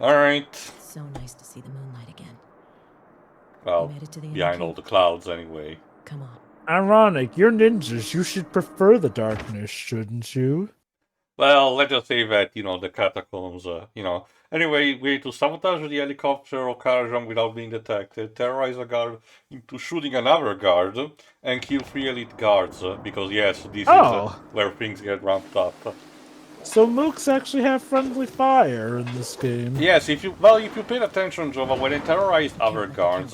Alright. So nice to see the moonlight again. Well, You made it to the behind all the clouds anyway. Come on. Ironic, you're ninjas. You should prefer the darkness, shouldn't you? Well, let's just say that, the catacombs, Anyway, we need to sabotage the helicopter or Karajan without being detected, terrorize a guard into shooting another guard, and kill 3 elite guards, because yes, this is where things get ramped up. So mooks actually have friendly fire in this game. Yes, if you paid attention, Jova, when they terrorized other guards,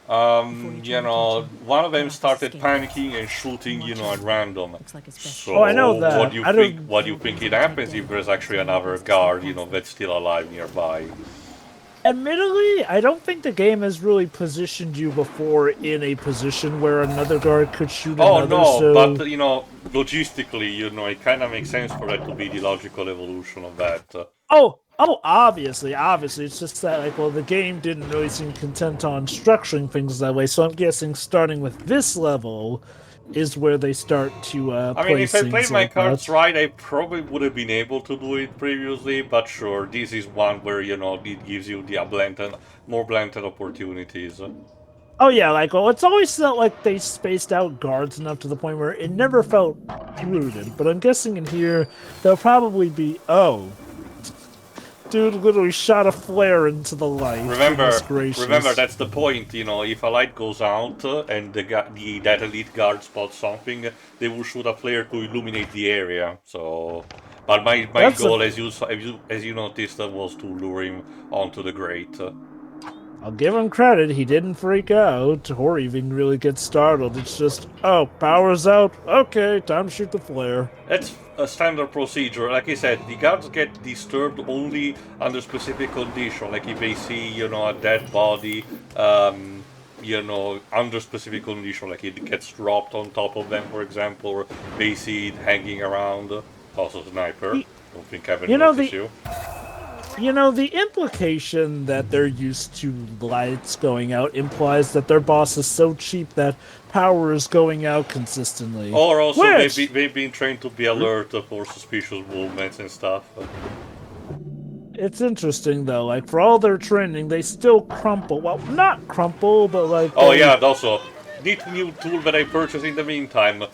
one of them started panicking and shooting, at random. So I know that. What do you think it happens if there's actually another guard, that's still alive nearby? Admittedly, I don't think the game has really positioned you before in a position where another guard could shoot another. Oh no, but logistically, it kind of makes sense for that to be the logical evolution of that. Oh, obviously, it's just that, the game didn't really seem content on structuring things that way, so I'm guessing starting with this level is where they start to I mean, if I played my cards right, I probably would have been able to do it previously, but sure, this is one where, it gives you the more blended opportunities. Oh yeah, it's always felt like they spaced out guards enough to the point where it never felt rooted, but I'm guessing in here, there'll probably be, dude literally shot a flare into the light. Remember, that's the point. If a light goes out and that elite guard spots something, they will shoot a flare to illuminate the area. So, but my goal, as you noticed, was to lure him onto the grate. I'll give him credit. He didn't freak out or even really get startled. It's just, power's out. Okay, time to shoot the flare. That's a standard procedure. Like I said, the guards get disturbed only under specific conditions. Like if they see, a dead body, under specific conditions, like it gets dropped on top of them, for example, or they see it hanging around. Also, sniper. Don't think I've noticed you. The implication that they're used to lights going out implies that their boss is so cheap that power is going out consistently. Or also they've been trained to be alert for suspicious movements and stuff. It's interesting though, for all their training, they still crumple. Well, not crumple, but Oh yeah, and also, neat new tool that I purchased in the meantime.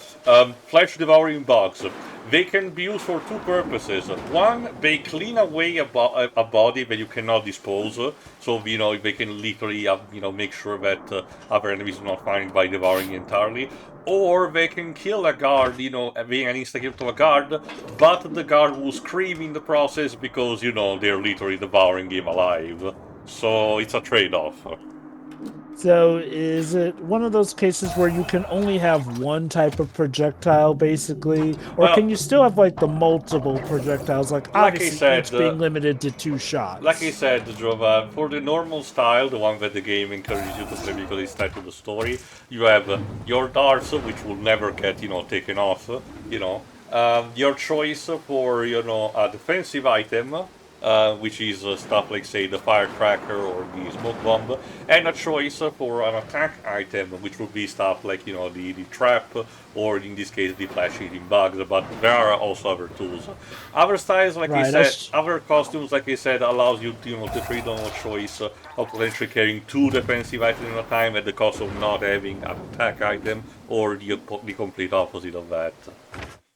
Flesh devouring bugs. They can be used for 2 purposes. One, they clean away a body that you cannot dispose. So, they can literally, make sure that other enemies do not find it by devouring entirely. Or they can kill a guard, being an insta-kill to a guard, but the guard will scream in the process because, they're literally devouring him alive. So, it's a trade-off. So, is it one of those cases where you can only have one type of projectile, basically? Or can you still have, the multiple projectiles? Obviously, each being limited to 2 shots. Like I said, Jova, for the normal style, the one that the game encourages you to play because it's tied to the story, you have your darts, which will never get, taken off, your choice for, a defensive item, which is stuff like, say, the firecracker or the smoke bomb, and a choice for an attack item, which would be stuff like, the trap, or in this case, the flash-eating bugs, but there are also other tools. Other styles, like I said, other costumes, like I said, allows you to, the freedom of choice of potentially carrying 2 defensive items at a time at the cost of not having an attack item, or the complete opposite of that.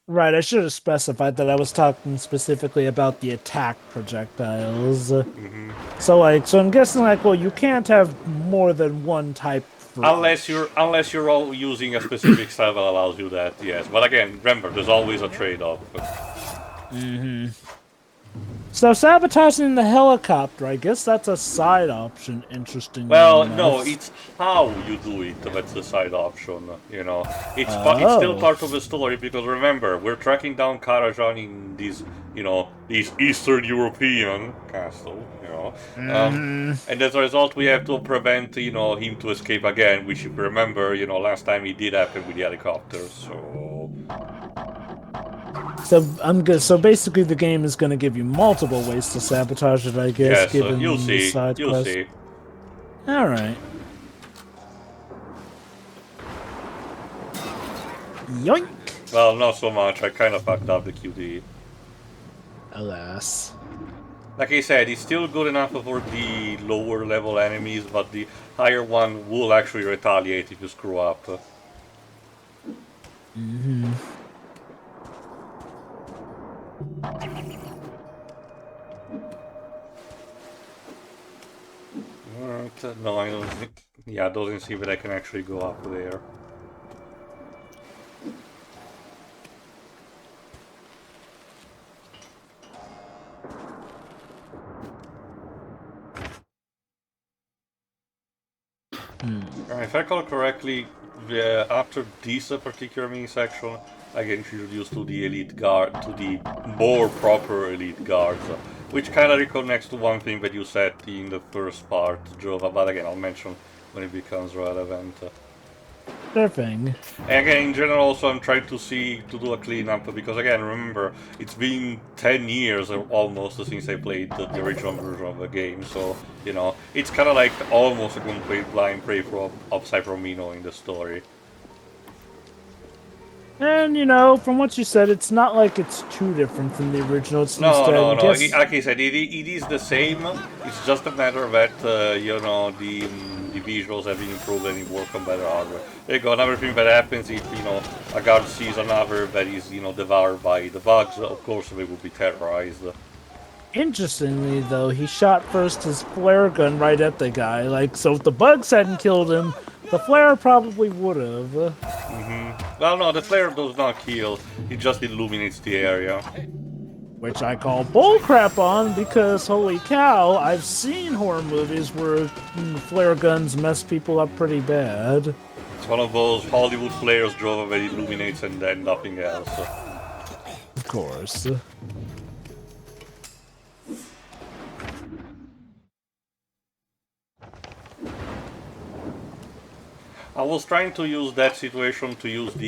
Right, I should have specified that I was talking specifically about the attack projectiles. So I'm guessing you can't have more than one type. Unless you're all using a specific style that allows you that, yes. But again, remember, there's always a trade-off. So sabotaging the helicopter, I guess that's a side option, interesting. Well, no, it's how you do it that's the side option, It's still part of the story, because remember, we're tracking down Karajan in this Eastern European castle, and as a result we have to prevent, him to escape again, which if you remember, last time it did happen with the helicopters, so... So basically, the game is going to give you multiple ways to sabotage it, I guess. Yes, you'll see. You'll see. All right. Yoink. Well, not so much. I kind of fucked up the QD. Alas. Like I said, it's still good enough for the lower level enemies, but the higher one will actually retaliate if you screw up. Mm-hmm. Alright, no, I don't think... Yeah, it doesn't seem that I can actually go up there. If I recall correctly, after this particular mini section, I get introduced to the elite guard, to the more proper elite guards, which kind of reconnects to one thing that you said in the first part, Jova, but again, I'll mention when it becomes relevant. Sure thing. And again, in general, also I'm trying to do a cleanup, because again, remember, it's been 10 years almost since I played the original version of the game, so, you know, it's kind of like almost a complete blind playthrough of Cybermino in the story. And, you know, from what you said, it's not like it's too different from the original. It's No. Guess... Like I said, it is the same. It's just a matter that, you know, the visuals have been improved and it works on better hardware. There you go, another thing that happens if, you know, a guard sees another that is, you know, devoured by the bugs, of course they will be terrorized. Interestingly, though, he shot first his flare gun right at the guy. Like, so if the bugs hadn't killed him, the flare probably would have. Well, no, the flare does not kill. It just illuminates the area. Which I call bullcrap on because, holy cow, I've seen horror movies where flare guns mess people up pretty bad. It's one of those Hollywood flares, Jova, that illuminates and then nothing else. Of course. I was trying to use that situation to use the,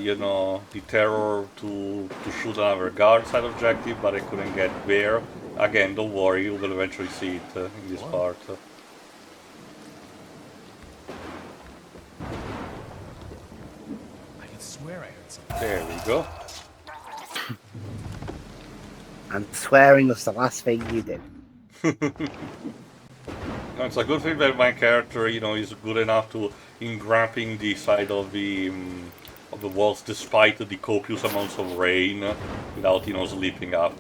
you know, the terror to shoot another guard side objective, but I couldn't get there. Again, don't worry, you will eventually see it in this part. I can swear I heard something. There we go. And swearing was the last thing you did. It's a good thing that my character, you know, is good enough to in grabbing the side of the walls despite the copious amounts of rain without, you know, sleeping up.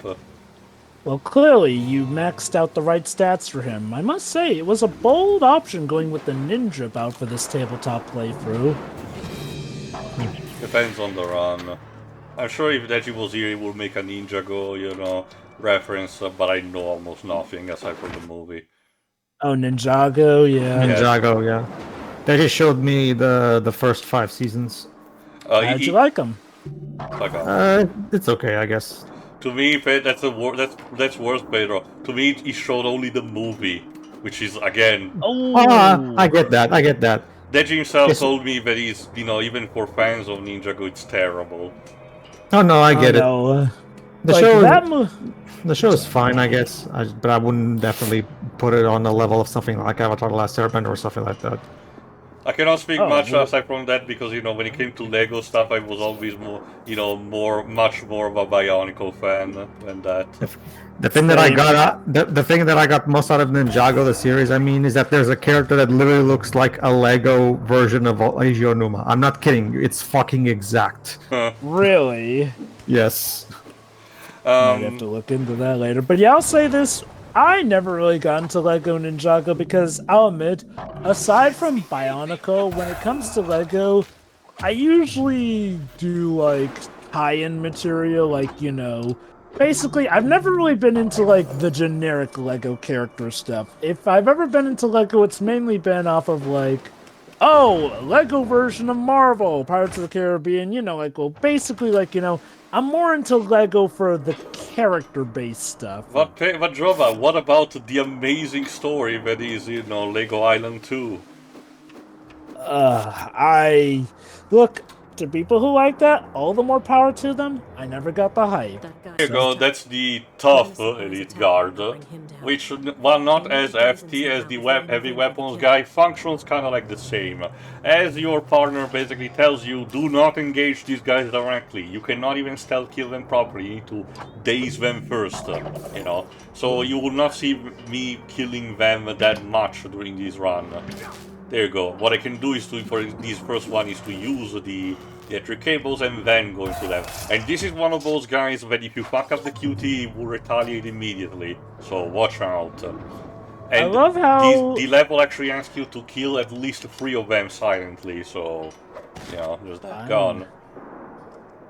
Well, clearly you maxed out the right stats for him. I must say, it was a bold option going with the ninja bout for this tabletop playthrough. Depends on the run. I'm sure if Deji was here, he would make a Ninja Go, you know, reference, but I know almost nothing aside from the movie. Oh, Ninjago, yeah. Ninjago, yeah. They just showed me the first 5 seasons. How'd you like them? It's okay, I guess. To me, that's worse, Pedro. To me, he showed only the movie, which is again. Oh, I get that. Deji himself told me that he's, you know, even for fans of Ninjago, it's terrible. Oh no, I get it. The show is fine, I guess, but I wouldn't definitely put it on the level of something like Avatar: The Last Airbender or something like that. I cannot speak much aside from that because, you know, when it came to Lego stuff, I was always more, you know, much more of a Bionicle fan than that. The thing that I got most out of Ninjago, the series, I mean, is that there's a character that literally looks like a Lego version of Eiji Onuma. I'm not kidding you. It's fucking exact. Really? Yes. Might have to look into that later. But yeah, I'll say this. I never really got into Lego Ninjago because I'll admit, aside from Bionicle, when it comes to Lego, I usually do like tie-in material, like, you know, basically I've never really been into like the generic Lego character stuff. If I've ever been into Lego, it's mainly been off of like, oh, Lego version of Marvel, Pirates of the Caribbean, you know, like, well, basically like, you know, I'm more into Lego for the character-based stuff. But Jova, what about the amazing story that is, you know, Lego Island 2? Look, To people who like that, all the more power to them. I never got the hype. That guy There you go, that's the tough elite guard, which, while not as hefty as the heavy weapons guy, functions kind of like the same. As your partner basically tells you, do not engage these guys directly. You cannot even stealth kill them properly. You need to daze them first, you know. So you will not see me killing them that much during this run. There you go. What I can do is to, for this first one, is to use the electric cables and then go into them. And this is one of those guys that if you fuck up the QT, he will retaliate immediately. So watch out. And I love how the level actually asks you to kill at least 3 of them silently. So, you know, there's that gun.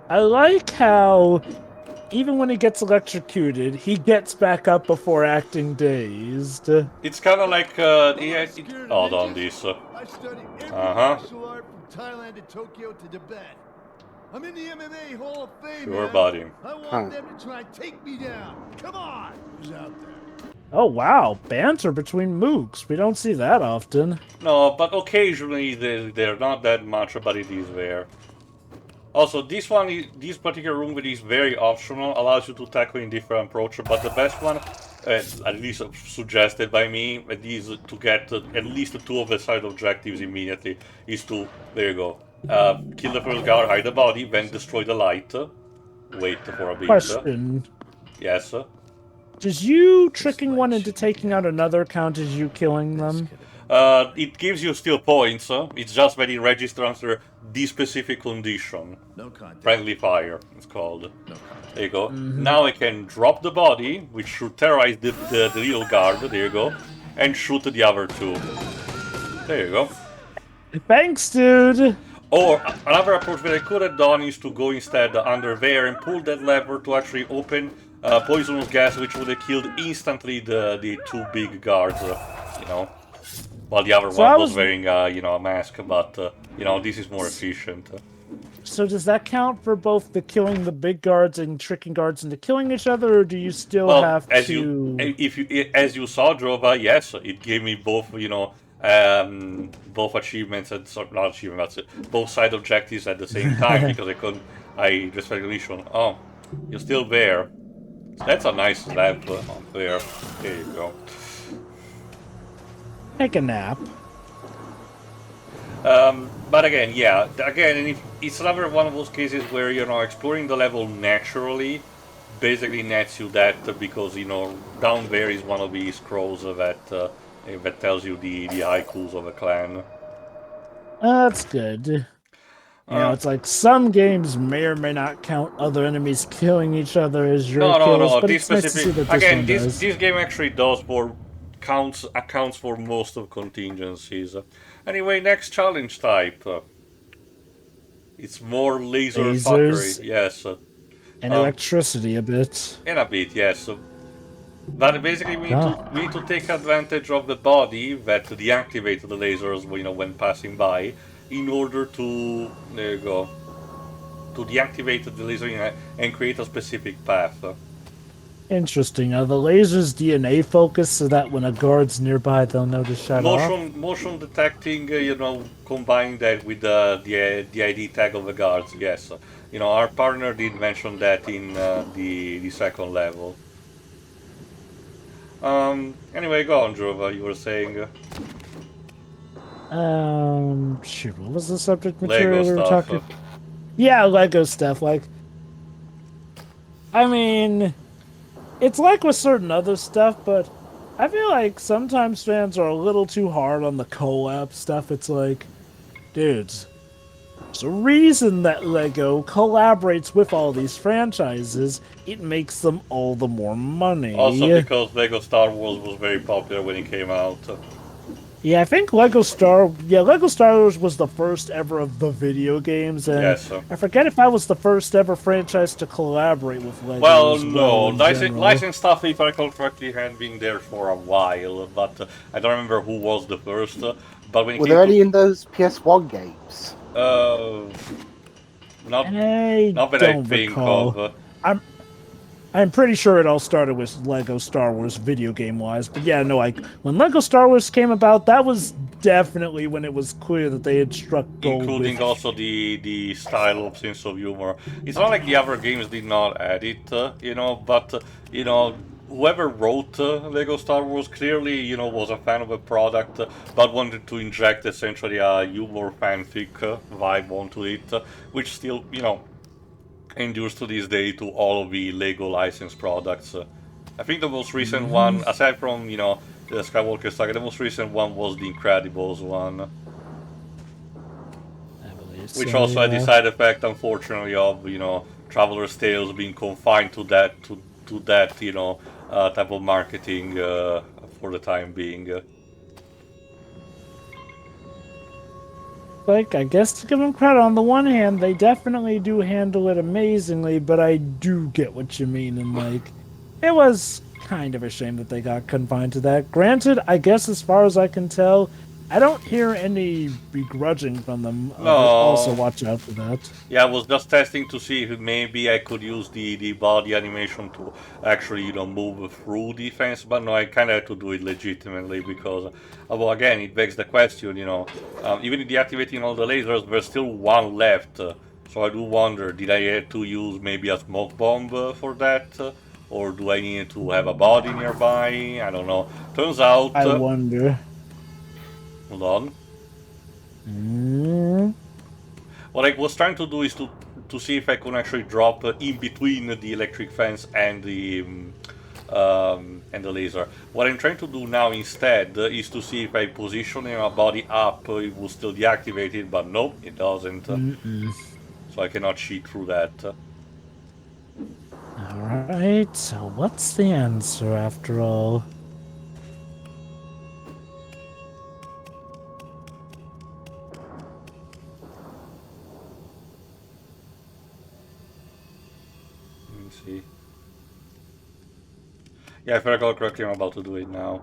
I like how even when he gets electrocuted, he gets back up before acting dazed. It's kind of like hold on, this. I studied every martial art from Thailand to Tokyo to Tibet. I'm in the MMA Hall of Fame. Sure, man. buddy. I want them to try and take me down. Come on, who's out there? Oh wow, banter between mooks. We don't see that often. No, but occasionally they're not that much, but it is there. Also, this particular room that is very optional, allows you to tackle in different approaches, but the best one, at least suggested by me, is to get at least 2 of the side objectives immediately, is to, there you go, kill the first guard, hide the body, then destroy the light, wait for a bit. Question. Yes? Does you tricking one into taking out another count as you killing them? It gives you still points, it's just that it registers under this specific condition. No contact. Friendly fire, it's called. No contact. There you go. Now I can drop the body, which should terrorize the little guard, there you go, and shoot the other 2. There you go. Thanks, dude! Or another approach that I could have done is to go instead under there and pull that lever to actually open poisonous gas, which would have killed instantly the 2 big guards, you know. While the other one was wearing, you know, a mask, but, you know, this is more efficient. So does that count for both the killing the big guards and tricking guards into killing each other, or do you still have as to... as you saw, Drova, yes, it gave me both, you know, both achievements and not achievements, both side objectives at the same time because I just recognition. Oh, you're still there. That's a nice lamp up there. There you go. Take a nap. But again, yeah, it's another one of those cases where, you know, exploring the level naturally basically nets you that because, you know, down there is one of these scrolls that tells you the haikus of a clan. That's good. You know, it's like some games may or may not count other enemies killing each other as your kills, but this it's nice to see that this one does. This game actually does accounts for most of contingencies. Anyway, next challenge type. It's more laser fuckery, yes. And electricity a bit. And a bit, yes. But basically, we need to take advantage of the body that deactivates the lasers, you know, when passing by, in order to, there you go, to deactivate the laser and create a specific path. Interesting. Are the lasers DNA focused so that when a guard's nearby, they'll know to shut off? Motion detecting, you know, combine that with the ID tag of the guards. Yes, you know, our partner did mention that in the second level. Anyway, go on, Drova. You were saying. Shoot. What was the subject material we were stuff. talking? Yeah, Lego stuff. Like, I mean. It's like with certain other stuff, but I feel like sometimes fans are a little too hard on the collab stuff. It's like, dudes, there's a reason that Lego collaborates with all these franchises. It makes them all the more money. Also because Lego Star Wars was very popular when it came out. Yeah, I think Lego Star Wars was the first ever of the video games, and yes, I forget if that was the first ever franchise to collaborate with Lego. Well, no, licensed stuff, if I recall correctly, had been there for a while, but I don't remember who was the first. But when it Were there any in those PS1 games? Not that I think of. I'm pretty sure it all started with Lego Star Wars video game wise, but yeah, no, like when Lego Star Wars came about, that was definitely when it was clear that they had struck gold. Including also the style of sense of humor. It's not like the other games did not add it, but whoever wrote Lego Star Wars clearly, was a fan of a product, but wanted to inject essentially a humor fanfic vibe onto it, which still, endures to this day to all of the Lego licensed products. I think the most recent one, aside from, the Skywalker saga, the most recent one was the Incredibles one. Which also had the side effect, unfortunately, of Traveler's Tales being confined to that type of marketing for the time being. Like, I guess to give them credit, on the one hand, they definitely do handle it amazingly, but I do get what you mean, and like, it was kind of a shame that they got confined to that. Granted, I guess as far as I can tell, I don't hear any begrudging from them. No. Also, watch out for that. Yeah, I was just testing to see if maybe I could use the body animation to actually, move through the fence, but no, I kind of had to do it legitimately because, well, again, it begs the question, even deactivating all the lasers, there's still one left. So I do wonder, did I have to use maybe a smoke bomb for that? Or do I need to have a body nearby? I don't know. Turns out... I wonder. Hold on. What I was trying to do is to see if I could actually drop in between the electric fence and the laser. What I'm trying to do now instead is to see if I position my body up, it will still deactivate it, but nope, it doesn't. So I cannot cheat through that. Alright, so what's the answer after all? See. Yeah, if I recall correctly, I'm about to do it now.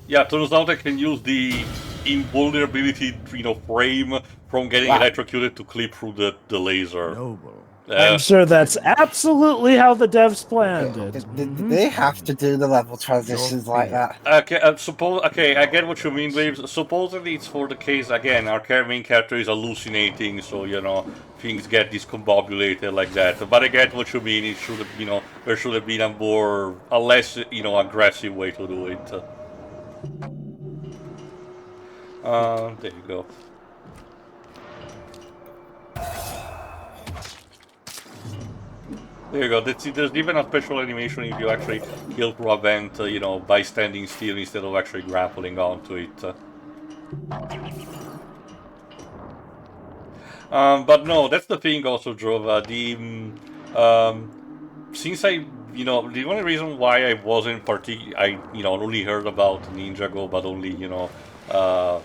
Yeah, turns out I can use the invulnerability, frame from getting electrocuted to clip through the laser. Noble. I'm sure that's absolutely how the devs planned it. Did they have to do the level transitions like that? Okay, I get what you mean, Waves. Supposedly it's for the case, again, our main character is hallucinating, so, things get discombobulated like that. But I get what you mean, it should have, there should have been a less, aggressive way to do it. There you go. There you go. There's even a special animation if you actually kill through a vent, by standing still instead of actually grappling onto it. But no, that's the thing also, Drova. Since the only reason why I wasn't I only heard about Ninjago, but only,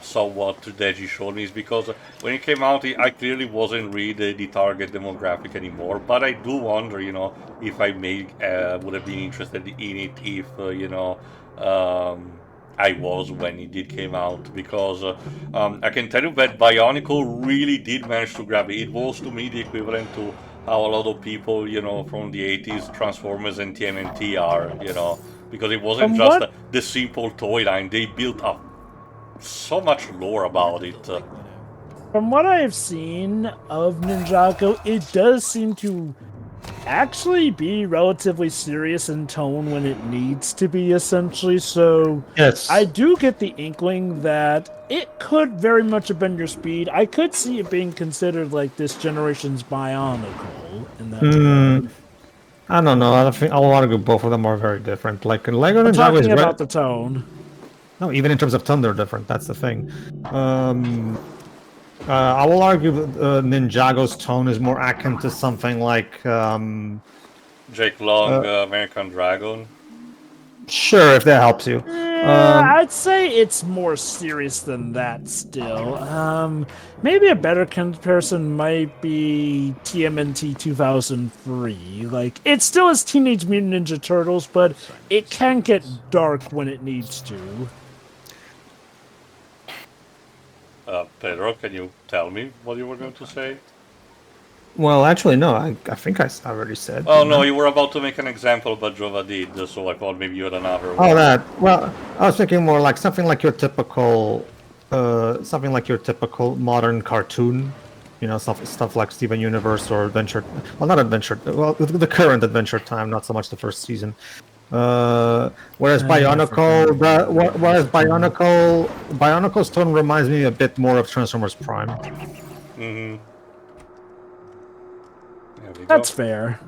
saw what Deji showed me is because when it came out, I clearly wasn't really the target demographic anymore. But I do wonder, if I would have been interested in it if, I was when it did came out, because I can tell you that Bionicle really did manage to grab it. It was to me the equivalent to how a lot of people, from the 80s, Transformers and TMNT are, because it wasn't just the simple toy line. They built up so much lore about it. From what I've seen of Ninjago, it does seem to actually be relatively serious in tone when it needs to be, essentially. So yes, I do get the inkling that it could very much have been your speed. I could see it being considered like this generation's Bionicle in that I don't know. I think I'll argue both of them are very different. Like Lego I'm Ninjago is talking about the tone. No, even in terms of tone, they're different. That's the thing. I will argue that Ninjago's tone is more akin to something like Jake Long, American Dragon. Sure, if that helps you. I'd say it's more serious than that still. Maybe a better comparison might be TMNT 2003. Like, it still is Teenage Mutant Ninja Turtles, but it can get dark when it needs to. Pedro, can you tell me what you were going to say? Well, actually, no. I think I already said. Oh, didn't no, I? you were about to make an example, but Jova did, so I thought maybe you had another Oh, one. that. Well, I was thinking more like something like your typical, modern cartoon. You know, stuff like Steven Universe or Adventure. Well, not Adventure. Well, the current Adventure Time, not so much the first season. Whereas Bionicle's tone reminds me a bit more of Transformers Prime. Mm-hmm. There we go. That's fair.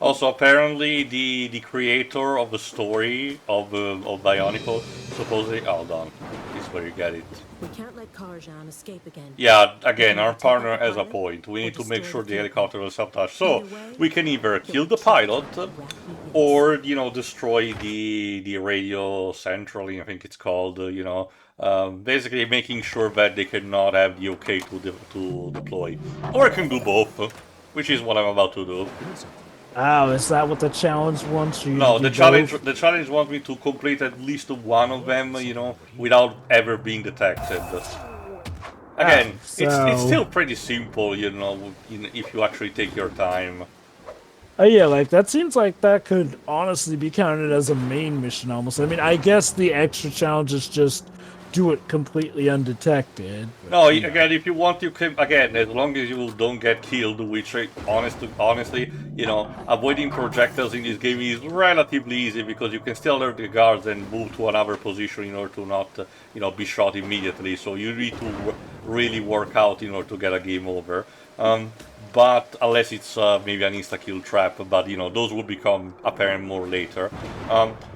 Also, apparently, the creator of the story of Bionicle supposedly. Hold on, this is where you get it. We can't let Karajan escape again. Yeah, again, We our can take out partner the has a pilot point. We or need to make destroy sure the the key. helicopter will sabotage. So Either way, we can either he'll kill the keep pilot, where he is. or destroy the radio centrally. I think it's called. Basically making sure that they cannot have the okay to deploy, or I can do both, which is what I'm about to do. Oh, is that what the challenge wants? No, the challenge wants me to complete at least one of them, without ever being detected. Again, it's still pretty simple, if you actually take your time. Oh yeah, like that seems like that could honestly be counted as a main mission almost. I mean, I guess the extra challenge is just do it completely undetected. No, again, if you want, you can, again, as long as you don't get killed, which, honestly, avoiding projectiles in this game is relatively easy because you can still alert the guards and move to another position in order to not, be shot immediately. So you need to really work out in order to get a game over. But unless it's maybe an insta-kill trap, but those will become apparent more later.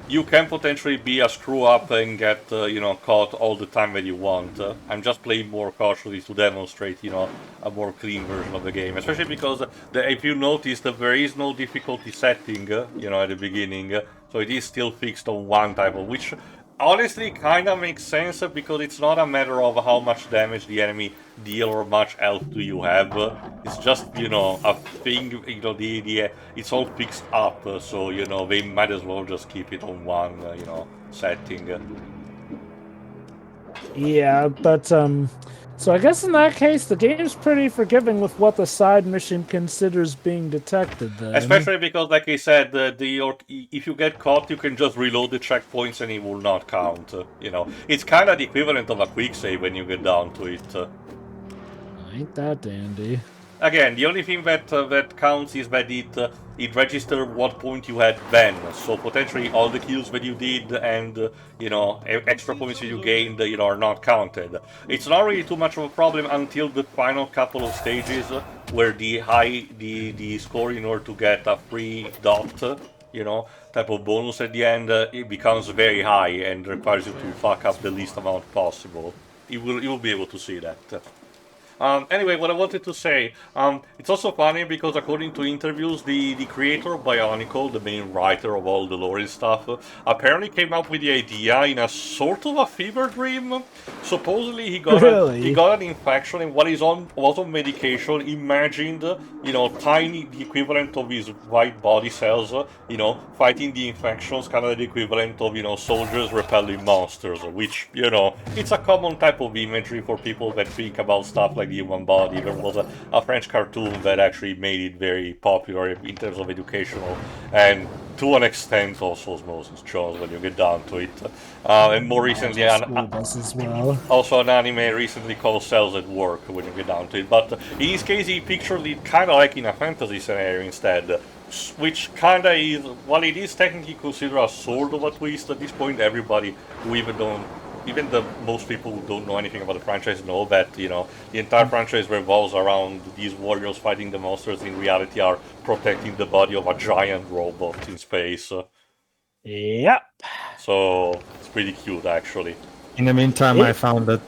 You can potentially be a screw-up and get caught all the time that you want. I'm just playing more cautiously to demonstrate a more clean version of the game, especially because if you notice there is no difficulty setting at the beginning, so it is still fixed on one type of, which honestly kind of makes sense because it's not a matter of how much damage the enemy deal or much health do you have. It's just a thing. It's all fixed up, so they might as well just keep it on one setting. Yeah, but so I guess in that case the game's pretty forgiving with what the side mission considers being detected then. Especially because, like I said, if you get caught, you can just reload the checkpoints and it will not count. It's kind of the equivalent of a quick save when you get down to it. Ain't that dandy? Again, the only thing that counts is that it registers what point you had then. So potentially all the kills that you did and extra points that you gained are not counted. It's not really too much of a problem until the final couple of stages where the score in order to get a free dot type of bonus at the end, it becomes very high and requires you to fuck up the least amount possible. You will be able to see that. Anyway, what I wanted to say, it's also funny because according to interviews, the creator of Bionicle, the main writer of all the lore and stuff, apparently came up with the idea in a sort of a fever dream. Supposedly he got an infection and was on medication, imagined, tiny, the equivalent of his white body cells, fighting the infections, kind of the equivalent of, soldiers repelling monsters, which, it's a common type of imagery for people that think about stuff like the human body. There was a French cartoon that actually made it very popular in terms of educational and to an extent also Osmosis Jones when you get down to it. And more recently, also an anime recently called Cells at Work when you get down to it. But in this case, he pictured it kind of like in a fantasy scenario instead, which kind of is, while it is technically considered a sort of a twist at this point, everybody who even the most people who don't know anything about the franchise know that, the entire franchise revolves around these warriors fighting the monsters in reality are protecting the body of a giant robot in space. Yep. So, it's pretty cute, actually. In the meantime, I found that...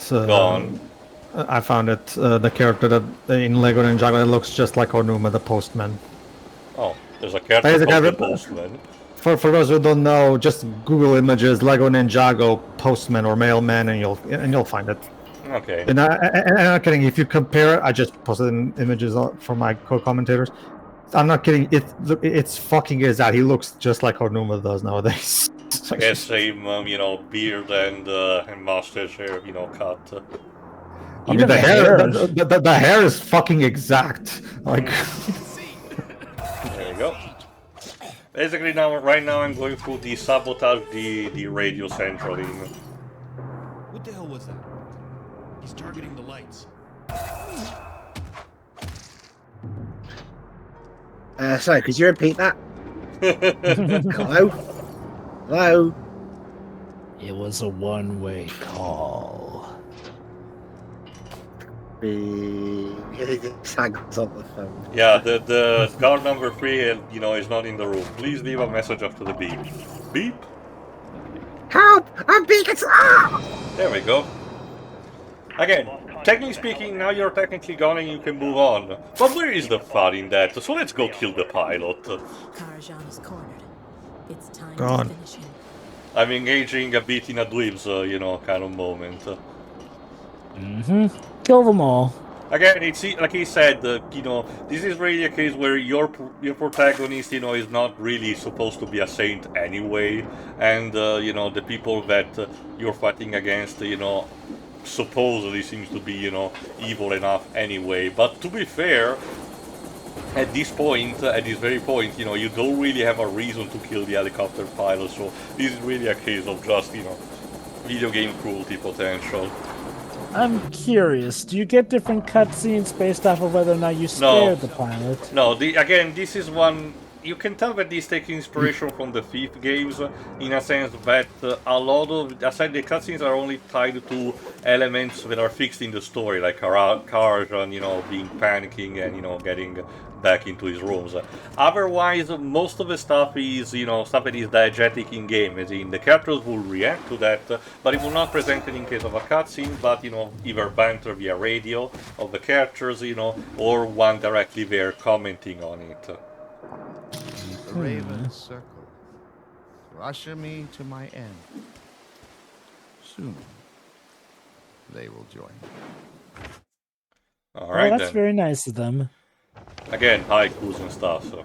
the character that in Lego Ninjago that looks just like Onuma, the postman. Oh, there's a character called the postman. For those who don't know, just Google images Lego Ninjago postman or mailman, and you'll find it. Okay. And I'm not kidding. If you compare, I just posted images for my co-commentators. I'm not kidding. It's fucking is that he looks just like Onuma does nowadays. I guess same, you know, beard and mustache hair, you know, cut. I mean, the hair is fucking exact. Like, there you go. Basically, right now, I'm going through the sabotage the radio central in. What the hell was that? He's targeting the lights. Sorry, could you repeat that? Hello? Hello? It was a one-way call. Sags on the phone. Yeah, the guard number 3, you know, is not in the room. Please leave a message after the beep. Beep. Help! I'm being attacked! There we go. Again, technically speaking, now you're technically gone and you can move on. But where is the fun in that? So let's go kill the pilot. Karajan is cornered. It's time Gone. to finish him. I'm engaging a bit in a dweebs, you know, kind of moment. Kill them all. Again, it's like he said, you know, this is really a case where your protagonist, you know, is not really supposed to be a saint anyway, and you know, the people that you're fighting against, you know, supposedly seems to be, you know, evil enough anyway. But to be fair, at this point, at this very point, you know, you don't really have a reason to kill the helicopter pilot. So this is really a case of just, you know, video game cruelty potential. I'm curious, do you get different cutscenes based off of whether or not you spared the pilot? No, again, this is one... You can tell that this takes inspiration from the Thief games, in a sense that a lot of... I said the cutscenes are only tied to elements that are fixed in the story, like Karajan, you know, being panicking and, you know, getting back into his rooms. Otherwise, most of the stuff is, you know, stuff that is diegetic in-game, as in the characters will react to that, but it will not present it in case of a cutscene, but, you know, either banter via radio of the characters, you know, or one directly there commenting on it. The Raven circle. Usher me to my end. Soon, they will join. Alright, that's very nice of them. Again, haikus and stuff, so.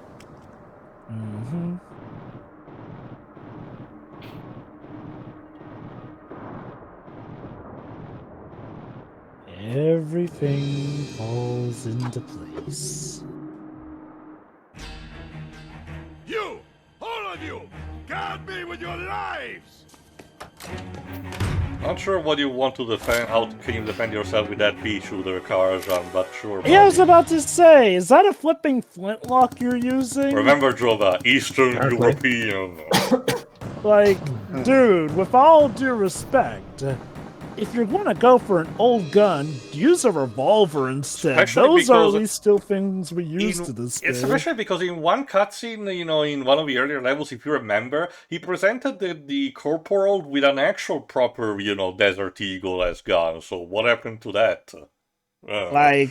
Everything falls into place. You! All of you! Guard me with your lives! Not sure what you want to defend, how can you defend yourself with that pea shooter, Karajan, but sure. Yeah, I was about to say, is that a flipping flintlock you're using? Remember, Jova, Eastern European. Like, dude, with all due respect, if you're going to go for an old gun, use a revolver instead. Especially Those are at least still things we use to this day. Especially because in one cutscene, you know, in one of the earlier levels, if you remember, he presented the corporal with an actual proper, you know, Desert Eagle-esque gun. So what happened to that? Like,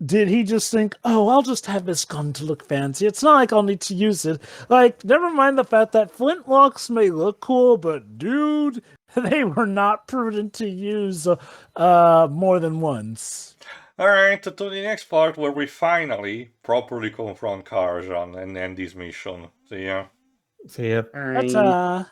did he just think, oh, I'll just have this gun to look fancy. It's not like I'll need to use it. Like, never mind the fact that flintlocks may look cool, but dude, they were not prudent to use more than once. Alright, to the next part where we finally properly confront Karajan and end this mission. See ya. see ya. Ta-ta.